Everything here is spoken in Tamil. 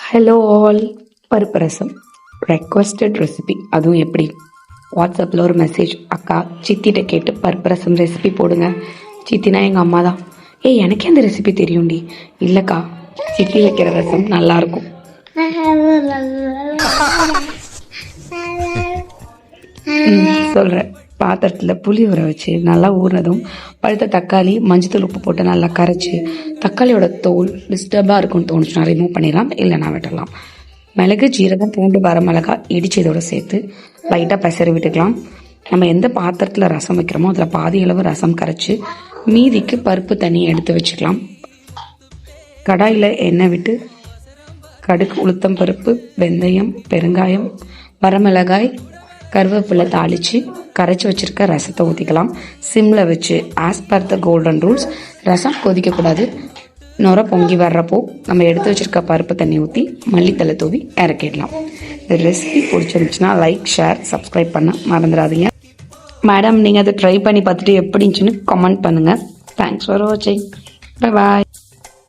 ஹலோ ஆல், பருப்பு ரசம் ரெக்வஸ்டட் ரெசிபி. அதுவும் எப்படி? வாட்ஸ்அப்பில் ஒரு மெசேஜ், அக்கா சித்திகிட்ட கேட்டு பருப்பு ரசம் ரெசிபி போடுங்க. சித்தினா எங்கள் அம்மா தான். எனக்கே அந்த ரெசிபி தெரியும்டி. இல்லைக்கா, சித்தி வைக்கிற ரசம் நல்லாயிருக்கும். சொல்கிறேன். பாத்திரத்தில் புளி ஊற வச்சு நல்லா ஊறினதும் பழுத்த தக்காளி மஞ்சத்தூள் உப்பு போட்டு நல்லா கரைச்சி, தக்காளியோட தோல் டிஸ்டர்பாக இருக்குன்னு தோணுச்சுன்னா ரிமூவ் பண்ணிடலாம், இல்லைனா விட்டுடலாம். மிளகு, ஜீரகம், பூண்டு, வரமிளகாய் இடித்து இதோட சேர்த்து லைட்டாக பெசரி விட்டுக்கலாம். நம்ம எந்த பாத்திரத்தில் ரசம் வைக்கிறோமோ அதில் பாதி அளவு ரசம் கரைச்சி மீதிக்கு பருப்பு தண்ணியை எடுத்து வச்சுக்கலாம். கடாயில் எண்ணெய் விட்டு கடுகு, உளுத்தம் பருப்பு, வெந்தயம், பெருங்காயம், வரமிளகாய், கருவேப்பிலை தாளித்து கரைச்சி வச்சுருக்க ரசத்தை ஊற்றிக்கலாம். சிம்மில் வச்சு as per the golden rules, ரசம் கொதிக்கக்கூடாது. நுர பொங்கி வர்றப்போ நம்ம எடுத்து வச்சுருக்க பருப்பு தண்ணி ஊற்றி மல்லித்தலை தூவி இறக்கிடலாம். இந்த ரெசிபி பிடிச்சிருந்துச்சுன்னா லைக், ஷேர், சப்ஸ்கிரைப் பண்ண மறந்துடாதீங்க. மேடம், நீங்கள் அதை ட்ரை பண்ணி பார்த்துட்டு எப்படி இருந்துச்சுன்னு கமெண்ட் பண்ணுங்கள். தேங்க்ஸ் ஃபார் வாட்சிங். Bye bye.